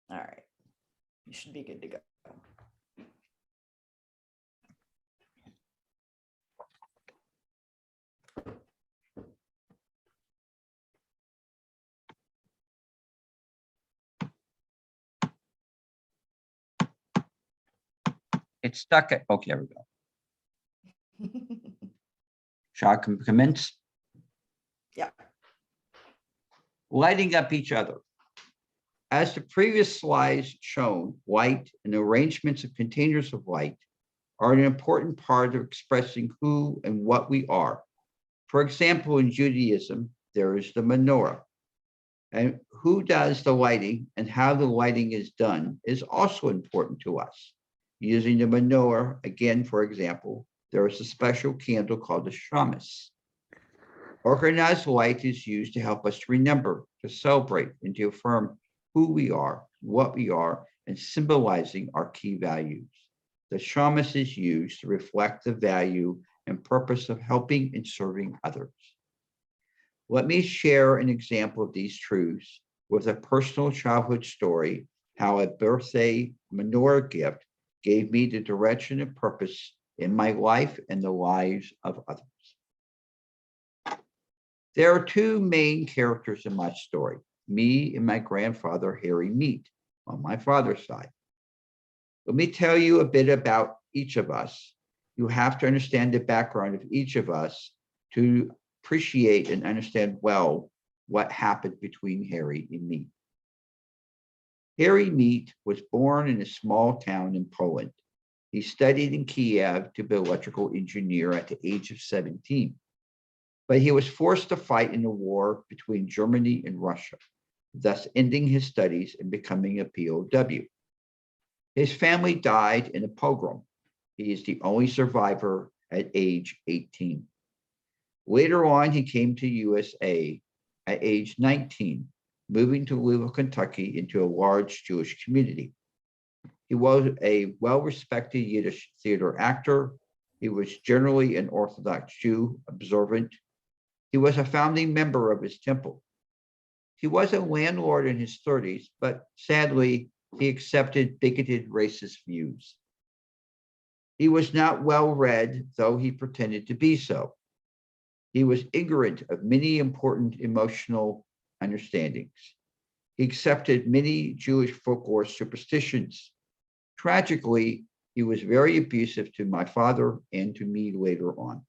All right. You should be good to go. It's stuck at, okay, there we go. Shall I commence? Yeah. Lighting up each other. As the previous slides shown, light and arrangements of containers of light are an important part of expressing who and what we are. For example, in Judaism, there is the menorah. And who does the lighting and how the lighting is done is also important to us. Using the menorah, again, for example, there is a special candle called the Shamash. Organized light is used to help us remember, to celebrate, and to affirm who we are, what we are, and symbolizing our key values. The Shamash is used to reflect the value and purpose of helping and serving others. Let me share an example of these truths with a personal childhood story, how a birthday menorah gift gave me the direction and purpose in my life and the lives of others. There are two main characters in my story, me and my grandfather, Harry Meit, on my father's side. Let me tell you a bit about each of us. You have to understand the background of each of us to appreciate and understand well what happened between Harry and me. Harry Meit was born in a small town in Poland. He studied in Kiev to be an electrical engineer at the age of 17. But he was forced to fight in a war between Germany and Russia, thus ending his studies and becoming a POW. His family died in a pogrom. He is the only survivor at age 18. Later on, he came to USA at age 19, moving to Louisville, Kentucky into a large Jewish community. He was a well-respected Yiddish theater actor. He was generally an Orthodox Jew, observant. He was a founding member of his temple. He was a landlord in his 30s, but sadly, he accepted bigoted racist views. He was not well-read, though he pretended to be so. He was ignorant of many important emotional understandings. He accepted many Jewish folklore superstitions. Tragically, he was very abusive to my father and to me later on.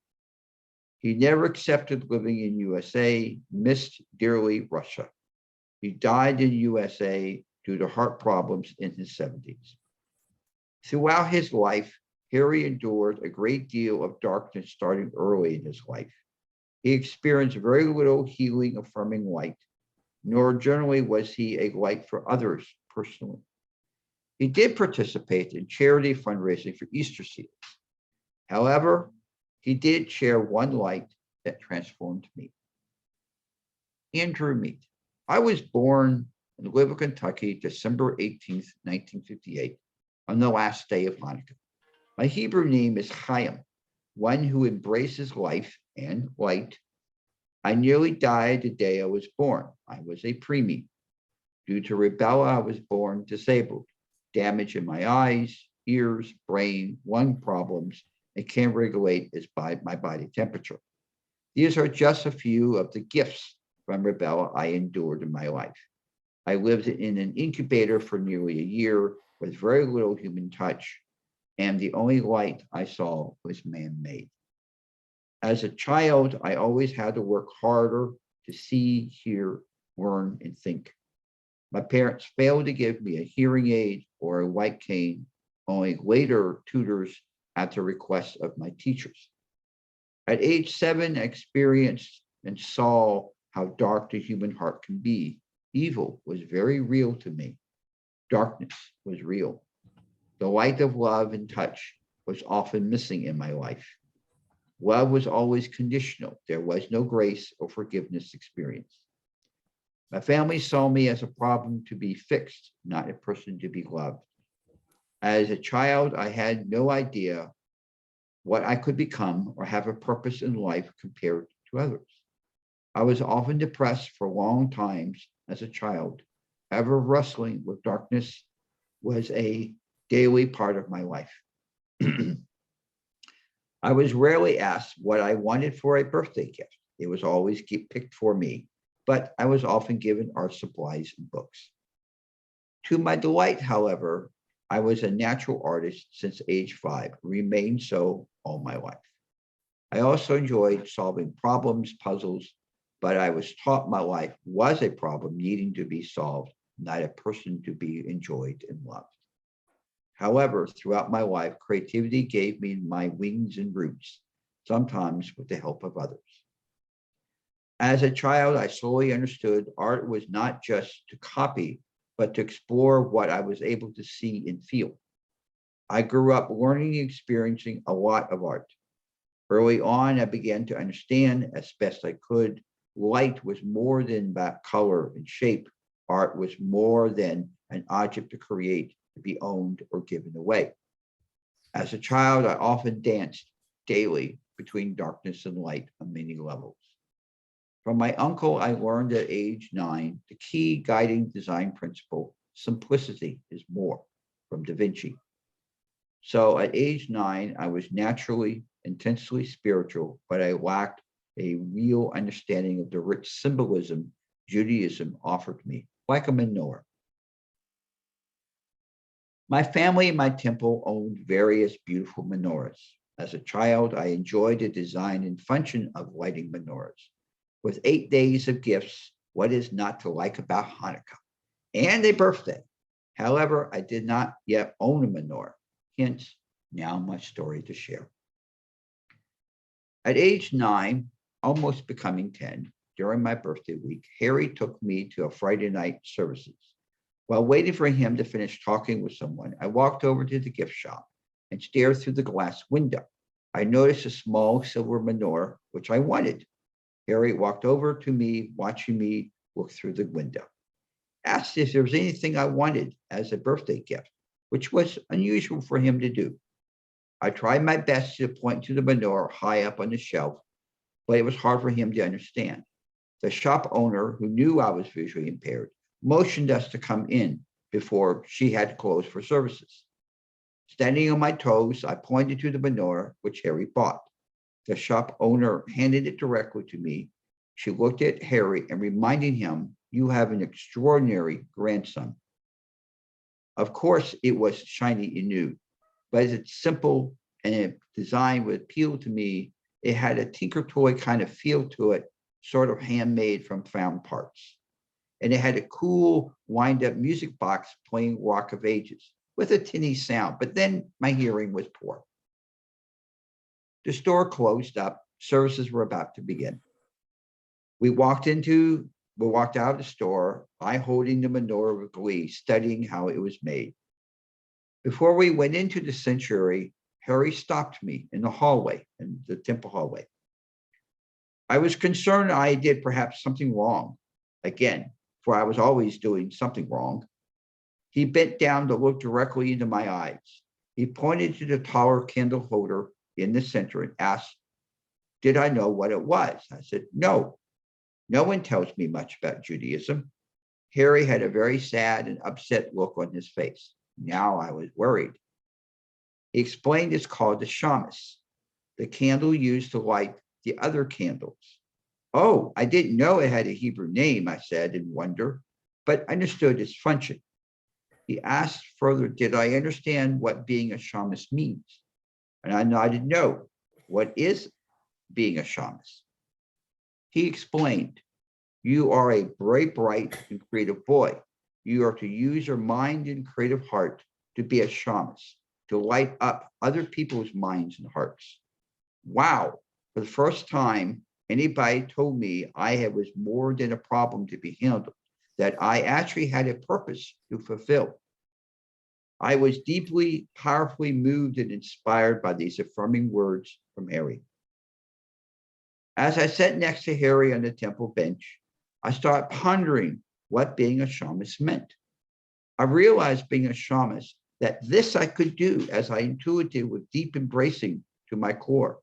He never accepted living in USA, missed dearly Russia. He died in USA due to heart problems in his 70s. Throughout his life, Harry endured a great deal of darkness starting early in his life. He experienced very little healing, affirming light, nor generally was he a light for others personally. He did participate in charity fundraising for Easter seals. However, he did share one light that transformed me. Andrew Meit. I was born in Louisville, Kentucky, December 18th, 1958, on the last day of Hanukkah. My Hebrew name is Chaim, one who embraces life and light. I nearly died the day I was born. I was a preemie. Due to rubella, I was born disabled, damage in my eyes, ears, brain, lung problems, and can't regulate my body temperature. These are just a few of the gifts from rubella I endured in my life. I lived in an incubator for nearly a year with very little human touch, and the only light I saw was man-made. As a child, I always had to work harder to see, hear, learn, and think. My parents failed to give me a hearing aid or a white cane, only later tutors at the request of my teachers. At age 7, I experienced and saw how dark the human heart can be. Evil was very real to me. Darkness was real. The light of love and touch was often missing in my life. Love was always conditional. There was no grace or forgiveness experience. My family saw me as a problem to be fixed, not a person to be loved. As a child, I had no idea what I could become or have a purpose in life compared to others. I was often depressed for long times as a child. ever wrestling with darkness was a daily part of my life. I was rarely asked what I wanted for a birthday gift. It was always picked for me, but I was often given art supplies and books. To my delight, however, I was a natural artist since age 5, remained so all my life. I also enjoyed solving problems, puzzles, but I was taught my life was a problem needing to be solved, not a person to be enjoyed and loved. However, throughout my life, creativity gave me my wings and roots, sometimes with the help of others. As a child, I slowly understood art was not just to copy, but to explore what I was able to see and feel. I grew up learning and experiencing a lot of art. Early on, I began to understand, as best I could, light was more than about color and shape. Art was more than an object to create, to be owned or given away. As a child, I often danced daily between darkness and light on many levels. From my uncle, I learned at age 9 the key guiding design principle, simplicity is more, from Da Vinci. So at age 9, I was naturally intensely spiritual, but I lacked a real understanding of the rich symbolism Judaism offered me, like a menorah. My family and my temple owned various beautiful menorahs. As a child, I enjoyed the design and function of lighting menorahs. With 8 days of gifts, what is not to like about Hanukkah and a birthday? However, I did not yet own a menorah. Hence, now my story to share. At age 9, almost becoming 10, during my birthday week, Harry took me to a Friday night services. While waiting for him to finish talking with someone, I walked over to the gift shop and stared through the glass window. I noticed a small silver menorah, which I wanted. Harry walked over to me, watching me look through the window. Asked if there was anything I wanted as a birthday gift, which was unusual for him to do. I tried my best to point to the menorah high up on the shelf, but it was hard for him to understand. The shop owner, who knew I was visually impaired, motioned us to come in before she had to close for services. Standing on my toes, I pointed to the menorah, which Harry bought. The shop owner handed it directly to me. She looked at Harry and reminded him, "You have an extraordinary grandson." Of course, it was shiny and new, but as it's simple and its design would appeal to me, it had a Tinker Toy kind of feel to it, sort of handmade from found parts. And it had a cool wind-up music box playing Rock of Ages with a tinny sound, but then my hearing was poor. The store closed up. Services were about to begin. We walked out of the store, I holding the menorah with glee, studying how it was made. Before we went into the sanctuary, Harry stopped me in the temple hallway. I was concerned I did perhaps something wrong. Again, for I was always doing something wrong. He bent down to look directly into my eyes. He pointed to the taller candle holder in the center and asked, did I know what it was? I said, no. No one tells me much about Judaism. Harry had a very sad and upset look on his face. Now I was worried. He explained it's called the Shamash, the candle used to light the other candles. Oh, I didn't know it had a Hebrew name, I said in wonder, but understood its function. He asked further, did I understand what being a Shamash means? And I nodded no. What is being a Shamash? He explained, you are a very bright and creative boy. You are to use your mind and creative heart to be a Shamash, to light up other people's minds and hearts. Wow, for the first time, anybody told me I was more than a problem to be handled, that I actually had a purpose to fulfill. I was deeply, powerfully moved and inspired by these affirming words from Harry. As I sat next to Harry on the temple bench, I started pondering what being a Shamash meant. I realized being a Shamash, that this I could do as I intuited with deep embracing to my core.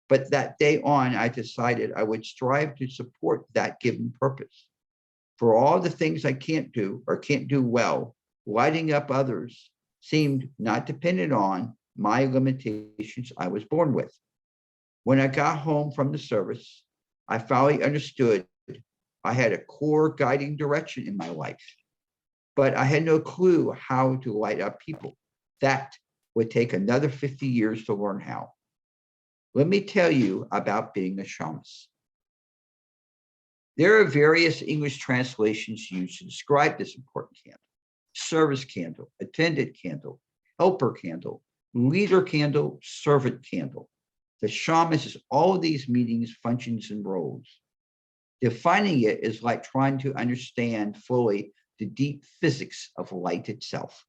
But that day on, I decided I would strive to support that given purpose. For all the things I can't do or can't do well, lighting up others seemed not dependent on my limitations I was born with. When I got home from the service, I finally understood I had a core guiding direction in my life, but I had no clue how to light up people. That would take another 50 years to learn how. Let me tell you about being a Shamash. There are various English translations used to describe this important candle: service candle, attendant candle, helper candle, leader candle, servant candle. The Shamash is all of these meanings, functions, and roles. Defining it is like trying to understand fully the deep physics of light itself.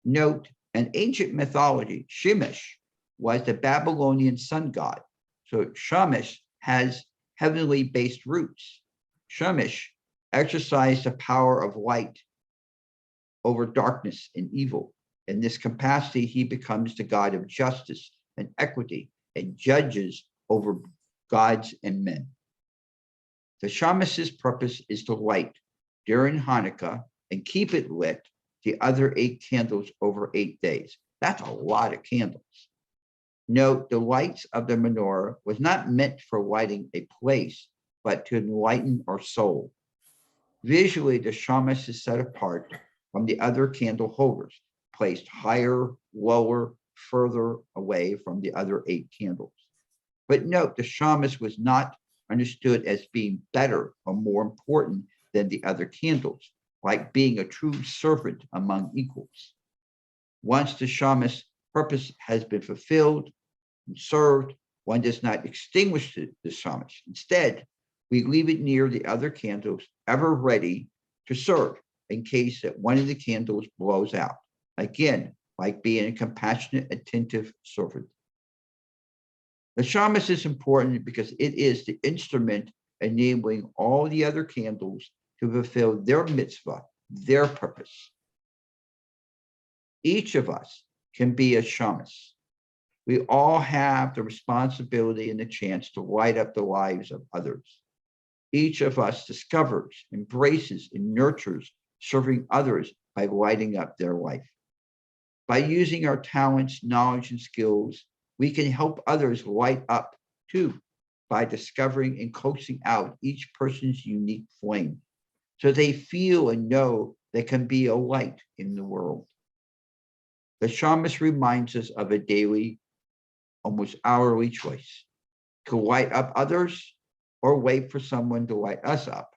Note, in ancient mythology, Shamash was the Babylonian sun god. So Shamash has heavenly based roots. Shamash exercised the power of light over darkness and evil. In this capacity, he becomes the god of justice and equity and judges over gods and men. The Shamash's purpose is to light during Hanukkah and keep it lit the other 8 candles over 8 days. That's a lot of candles. Note, the lights of the menorah was not meant for lighting a place, but to enlighten our soul. Visually, the Shamash is set apart from the other candle holders, placed higher, lower, further away from the other 8 candles. But note, the Shamash was not understood as being better or more important than the other candles, like being a true servant among equals. Once the Shamash purpose has been fulfilled and served, one does not extinguish the Shamash. Instead, we leave it near the other candles, ever ready to serve in case that one of the candles blows out. Again, like being a compassionate, attentive servant. The Shamash is important because it is the instrument enabling all the other candles to fulfill their mitzvah, their purpose. Each of us can be a Shamash. We all have the responsibility and the chance to light up the lives of others. Each of us discovers, embraces, and nurtures serving others by lighting up their life. By using our talents, knowledge, and skills, we can help others light up too, by discovering and coaxing out each person's unique flame, so they feel and know they can be a light in the world. The Shamash reminds us of a daily, almost hourly choice: to light up others or wait for someone to light us up.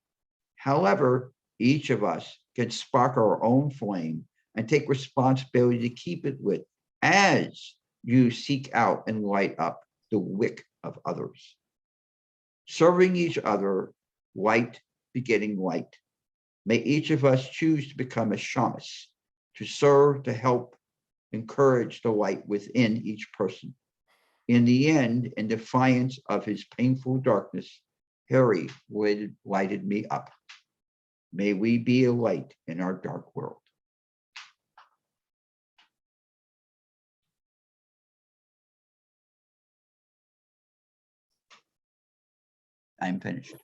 However, each of us can spark our own flame and take responsibility to keep it lit as you seek out and light up the wick of others. Serving each other, light begetting light. May each of us choose to become a Shamash, to serve, to help, encourage the light within each person. In the end, in defiance of his painful darkness, Harry lighted me up. May we be a light in our dark world. I'm finished.